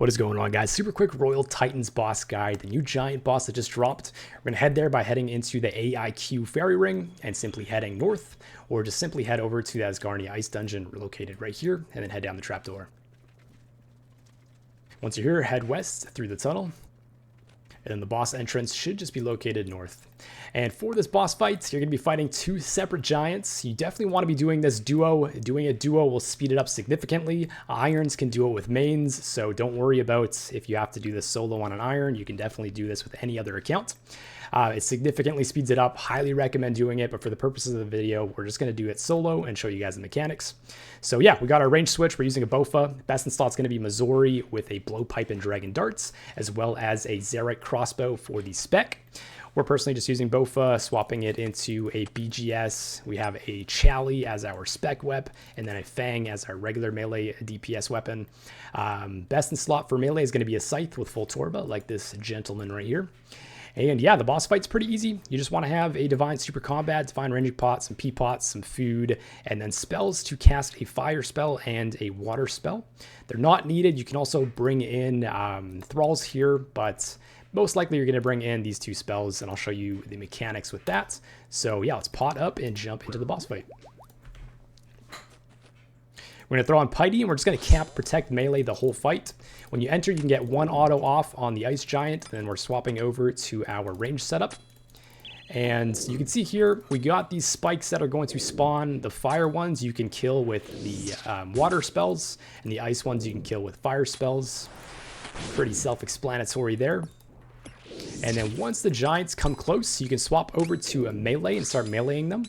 What is going on, guys? Super quick Royal Titans boss guide, the new giant boss that just dropped. We're going to head there by heading into the AIQ Fairy Ring and simply heading north, or just simply head over to the Asgarnia Ice Dungeon located right here, and then head down the trapdoor. Once you're here, head west through the tunnel, and then the boss entrance should just be located north. And for this boss fight, you're going to be fighting two separate giants. You definitely want to be doing this duo. Doing a duo will speed it up significantly. Irons can do it with mains, so don't worry about if you have to do this solo on an iron. You can definitely do this with any other account. It significantly speeds it up. Highly recommend doing it, but for the purposes of the video, we're just going to do it solo and show you guys the mechanics. So yeah, we got our range switch. We're using a Bofa. Best in slot's going to be Missouri with a blowpipe and dragon darts, as well as a Zerite crossbow for the spec. We're personally just using Bofa, swapping it into a BGS. We have a Chally as our spec weapon, and then a Fang as our regular melee DPS weapon. Best in slot for melee is going to be a Scythe with full Torba, like this gentleman right here. And yeah, the boss fight's pretty easy. You just want to have a Divine Super Combat, Divine Ranging Pot, some P-Pots, some food, and then spells to cast a fire spell and a water spell. They're not needed. You can also bring in Thralls here, but most likely you're going to bring in these two spells, and I'll show you the mechanics with that. So yeah, let's pot up and jump into the boss fight. We're going to throw on Piety, and we're just going to camp protect melee the whole fight. When you enter, you can get one auto off on the Ice Giant. Then we're swapping over to our range setup. And you can see here, we got these spikes that are going to spawn. The fire ones you can kill with the water spells, and the ice ones you can kill with fire spells. Pretty self-explanatory there. And then once the giants come close, you can swap over to a melee and start meleeing them.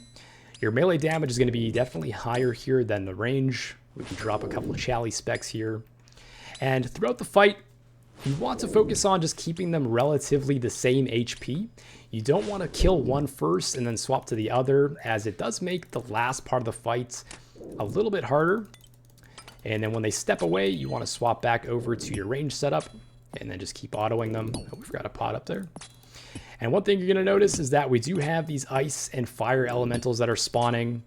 Your melee damage is going to be definitely higher here than the range. We can drop a couple of Chally specs here. And throughout the fight, you want to focus on just keeping them relatively the same HP. You don't want to kill one first and then swap to the other, as it does make the last part of the fight a little bit harder. And then when they step away, you want to swap back over to your range setup and then just keep autoing them. Oh, we forgot a pot up there. And one thing you're going to notice is that we do have these ice and fire elementals that are spawning.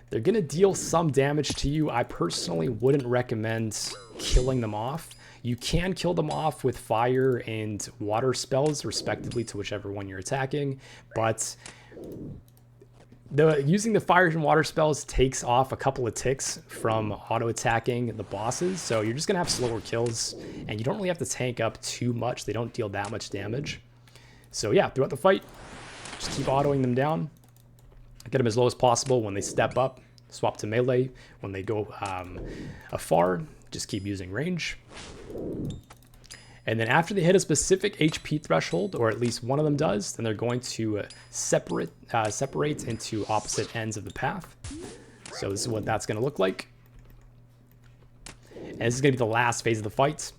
They're going to deal some damage to you. I personally wouldn't recommend killing them off. You can kill them off with fire and water spells, respectively, to whichever one you're attacking. But using the fire and water spells takes off a couple of ticks from auto-attacking the bosses. So you're just going to have slower kills, and you don't really have to tank up too much. They don't deal that much damage. So yeah, throughout the fight, just keep autoing them down. Get them as low as possible. When they step up, swap to melee. When they go afar, just keep using range. And then after they hit a specific HP threshold, or at least one of them does, then they're going to separate into opposite ends of the path. So this is what that's going to look like. And this is going to be the last phase of the fight.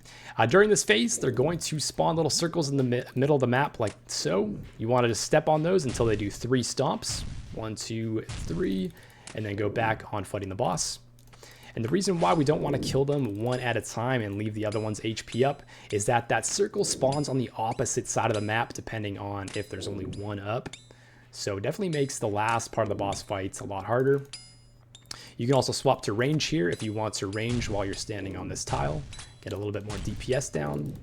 During this phase, they're going to spawn little circles in the middle of the map like so. You want to just step on those until they do 3 stomps. 1, 2, 3, and then go back on fighting the boss. And the reason why we don't want to kill them one at a time and leave the other one's HP up is that that circle spawns on the opposite side of the map depending on if there's only one up. So it definitely makes the last part of the boss fights a lot harder. You can also swap to range here if you want to range while you're standing on this tile. Get a little bit more DPS down.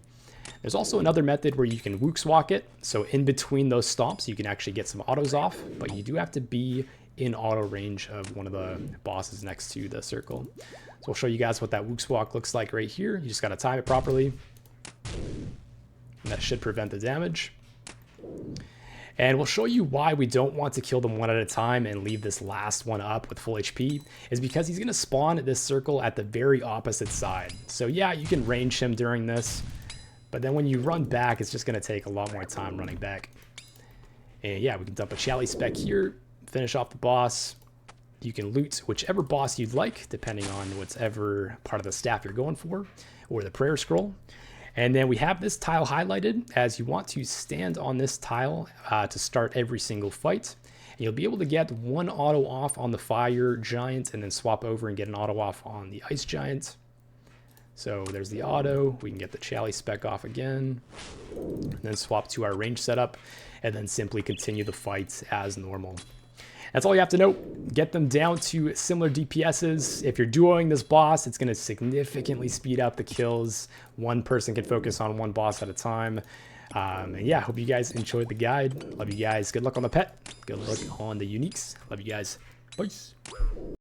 There's also another method where you can Woox walk it. So in between those stomps, you can actually get some autos off, but you do have to be in auto range of one of the bosses next to the circle. So I'll show you guys what that Woox walk looks like right here. You just got to time it properly. And that should prevent the damage. And we'll show you why we don't want to kill them one at a time and leave this last one up with full HP, is because he's going to spawn at this circle at the very opposite side. So yeah, you can range him during this, but then when you run back, it's just going to take a lot more time running back. And yeah, we can dump a Chally spec here, finish off the boss. You can loot whichever boss you'd like, depending on whatever part of the staff you're going for, or the prayer scroll. And then we have this tile highlighted, as you want to stand on this tile to start every single fight. And you'll be able to get one auto off on the fire giant and then swap over and get an auto off on the ice giant. So there's the auto. We can get the Chally spec off again, and then swap to our range setup, and then simply continue the fights as normal. That's all you have to know. Get them down to similar DPSs. If you're duoing this boss, it's going to significantly speed up the kills. One person can focus on one boss at a time. And yeah, hope you guys enjoyed the guide. Love you guys. Good luck on the pet. Good luck on the uniques. Love you guys. Peace.